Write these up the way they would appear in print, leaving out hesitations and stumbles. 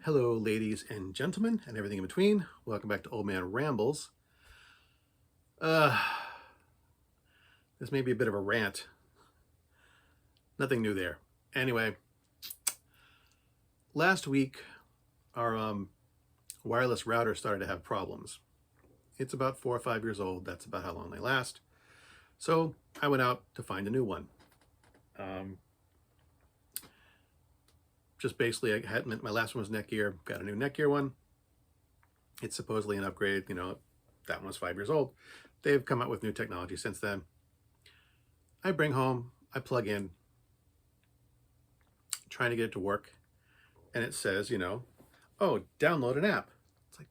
Hello, ladies and gentlemen, and everything in between. Welcome back to Old Man Rambles. Uh, this may be a bit of a rant. Nothing new there. Anyway, last week our wireless router started to have problems. It's about 4 or 5 years old. That's about how long they last. So I went out to find a new one. Um, just basically, I had my last one was Netgear. Got a new Netgear one. It's supposedly an upgrade. That one was 5 years old. They've come out with new technology since then. I bring home, I plug in, trying to get it to work, and it says, oh, download an app. It's like,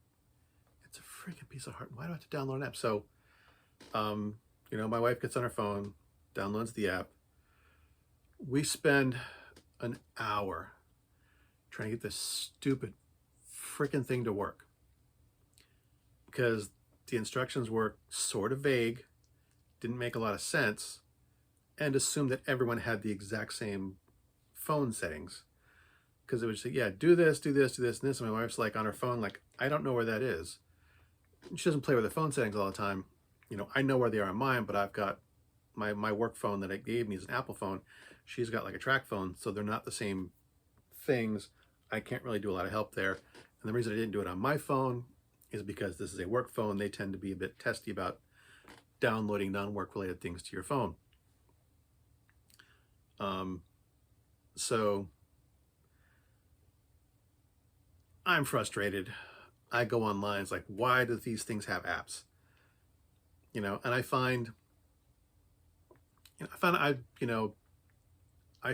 it's a freaking piece of heart. Why do I have to download an app? So, my wife gets on her phone, downloads the app. We spend an hour trying to get this stupid freaking thing to work because the instructions were sort of vague, didn't make a lot of sense, and assumed that everyone had the exact same phone settings, because it would say, yeah, do this, do this, do this, and this. And my wife's like on her phone, like, I don't know where that is. She doesn't play with her phone settings all the time. I know where they are on mine, but I've got my work phone that it gave me is an Apple phone. She's got like a track phone, so they're not the same things. I can't really do a lot of help there. And the reason I didn't do it on my phone is because this is a work phone. They tend to be a bit testy about downloading non-work related things to your phone. So I'm frustrated. I go online. It's like, why do these things have apps? And I find, I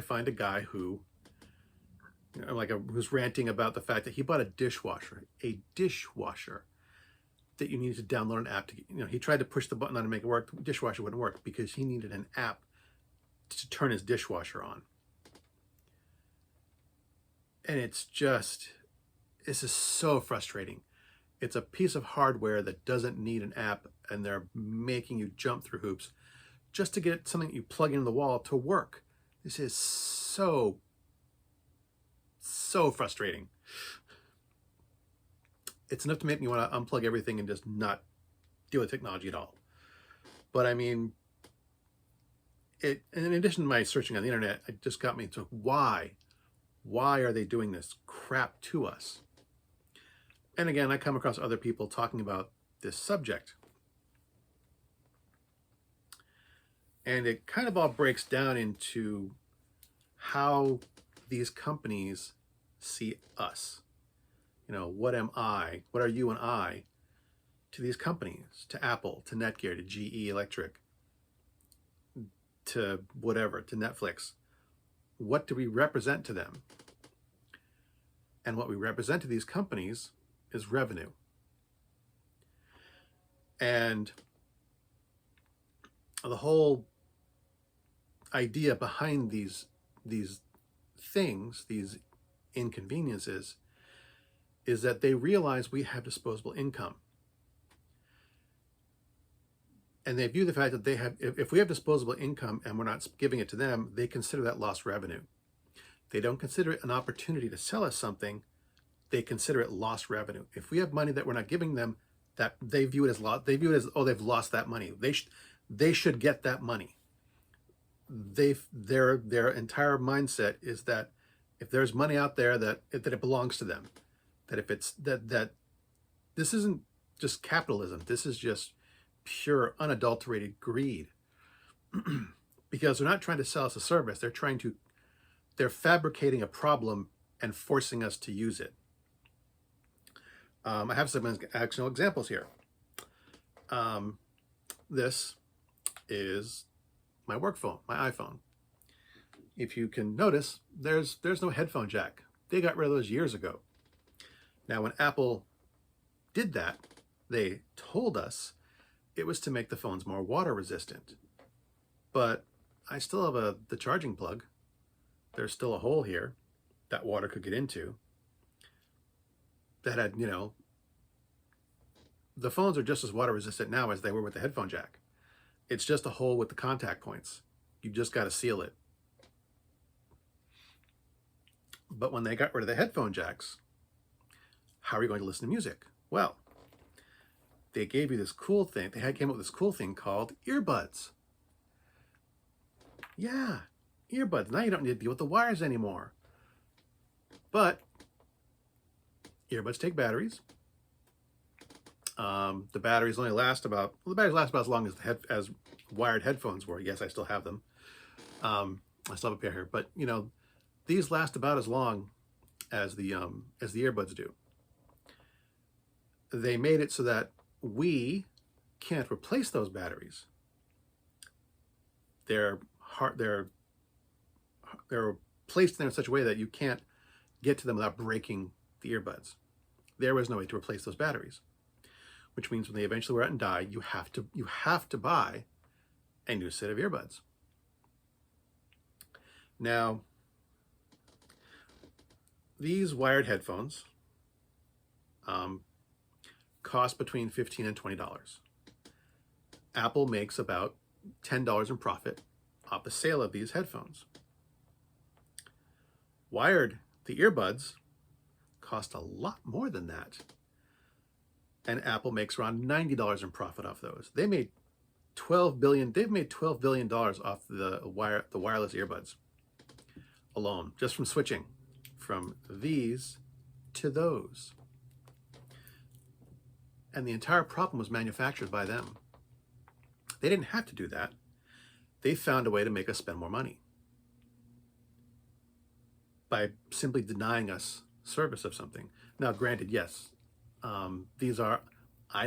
find a guy who, who's ranting about the fact that he bought a dishwasher that you needed to download an app to, he tried to push the button on to make it work. The dishwasher wouldn't work because he needed an app to turn his dishwasher on. And this is so frustrating. It's a piece of hardware that doesn't need an app, and they're making you jump through hoops just to get something that you plug into the wall to work. This is so frustrating. It's enough to make me want to unplug everything and just not deal with technology at all. But I mean, in addition to my searching on the internet, it just got me to why are they doing this crap to us? And again, I come across other people talking about this subject. And it kind of all breaks down into how these companies see us. What am I? What are you and I to these companies, to Apple, to Netgear, to GE Electric, to whatever, to Netflix? What do we represent to them? And what we represent to these companies is revenue. And the whole idea behind these things, these inconveniences, is that they realize we have disposable income. And they view the fact that they have, if we have disposable income and we're not giving it to them, they consider that lost revenue. They don't consider it an opportunity to sell us something. They consider it lost revenue. If we have money that we're not giving them, that they view it as lost. They view it as, oh, they've lost that money. They should get that money. Their entire mindset is that if there's money out there, that it belongs to them. That if it's that this isn't just capitalism. This is just pure unadulterated greed. Because they're not trying to sell us a service. They're fabricating a problem and forcing us to use it. I have some actual examples here. This is my work phone, my iPhone. If you can notice, there's no headphone jack. They got rid of those years ago. Now, when Apple did that, they told us it was to make the phones more water resistant. But I still have the charging plug. There's still a hole here that water could get into. That had, the phones are just as water resistant now as they were with the headphone jack. It's just a hole with the contact points. You just got to seal it. But when they got rid of the headphone jacks, how are you going to listen to music? Well, they gave you this cool thing. They came up with this cool thing called earbuds. Yeah, earbuds. Now you don't need to deal with the wires anymore. But earbuds take batteries. The batteries only last about, well, the batteries last about as long as wired headphones were. Yes, I still have them. I still have a pair here, but you know, these last about as long as the earbuds do. They made it so that we can't replace those batteries. They're placed there in such a way that you can't get to them without breaking the earbuds. There was no way to replace those batteries, which means when they eventually wear out and die, you have to buy a new set of earbuds. Now, these wired headphones cost between $15 and $20. Apple makes about $10 in profit off the sale of these headphones. Wired, the earbuds, cost a lot more than that. And Apple makes around $90 in profit off those. They've made $12 billion off the wireless earbuds alone, just from switching from these to those. And the entire problem was manufactured by them. They didn't have to do that. They found a way to make us spend more money by simply denying us service of something. Now, granted, yes, I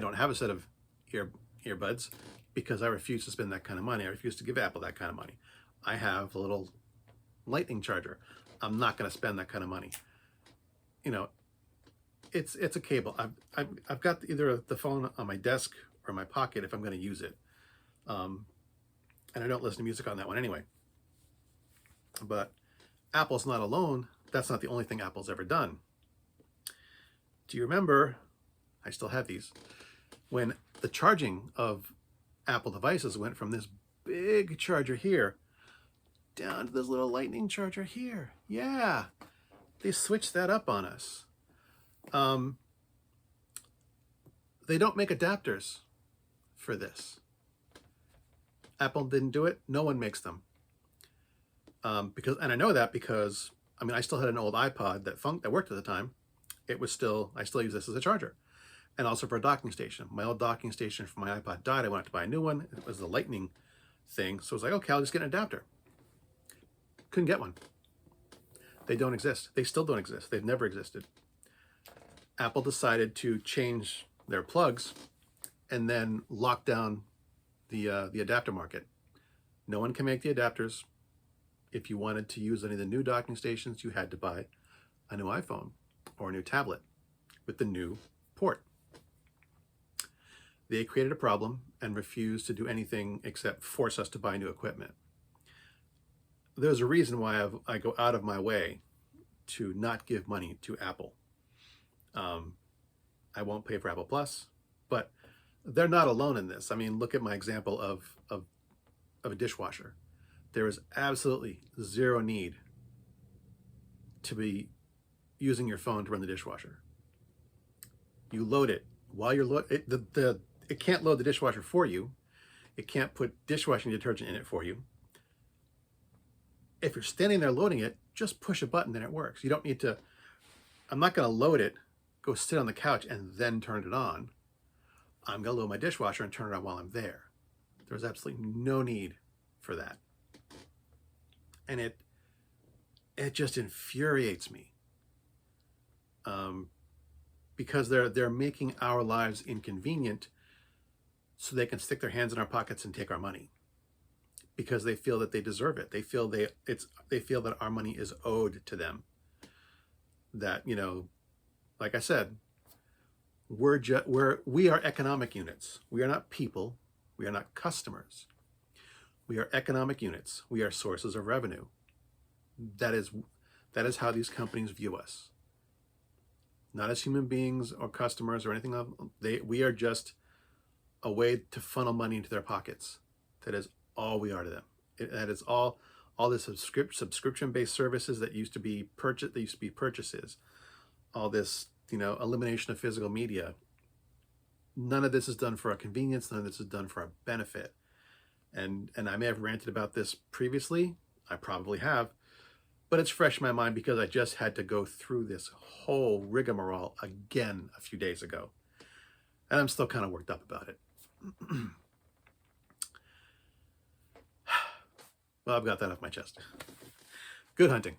don't have a set of earbuds because I refuse to spend that kind of money. I refuse to give Apple that kind of money. I have a little lightning charger. I'm not going to spend that kind of money. You know, it's a cable. I've got either the phone on my desk or my pocket if I'm going to use it. And I don't listen to music on that one anyway. But Apple's not alone. That's not the only thing Apple's ever done. Do you remember, I still have these, when the charging of Apple devices went from this big charger here down to this little lightning charger here? Yeah, they switched that up on us. They don't make adapters for this. Apple didn't do it. No one makes them. And I know that because, I mean, I still had an old iPod that worked at the time. I still use this as a charger. And also for a docking station. My old docking station for my iPod died. I went out to buy a new one. It was the lightning thing. So I was like, okay, I'll just get an adapter. Couldn't get one. They don't exist. They still don't exist. They've never existed. Apple decided to change their plugs and then lock down the adapter market. No one can make the adapters. If you wanted to use any of the new docking stations, you had to buy a new iPhone or a new tablet with the new port. They created a problem and refused to do anything except force us to buy new equipment. There's a reason why I go out of my way to not give money to Apple. I won't pay for Apple Plus, but they're not alone in this. I mean, look at my example of a dishwasher. There is absolutely zero need to be using your phone to run the dishwasher. You load it while you're it can't load the dishwasher for you. It can't put dishwashing detergent in it for you. If you're standing there loading it, just push a button and it works. You don't need to, I'm not going to load it, go sit on the couch and then turn it on. I'm going to load my dishwasher and turn it on while I'm there. There's absolutely no need for that. And it just infuriates me. Because they're making our lives inconvenient so they can stick their hands in our pockets and take our money. Because they feel that they deserve it. They feel that our money is owed to them. That, you know, like I said, we are economic units. We are not people. We are not customers. We are economic units. We are sources of revenue. That is how these companies view us. Not as human beings or customers or anything else. We are just a way to funnel money into their pockets. That is all we are to them. That is all the subscription-based services that used to be purchases. All this elimination of physical media. None of this is done for our convenience. None of this is done for our benefit. And I may have ranted about this previously. I probably have. But it's fresh in my mind because I just had to go through this whole rigmarole again a few days ago. And I'm still kind of worked up about it. Well, I've got that off my chest. Good hunting.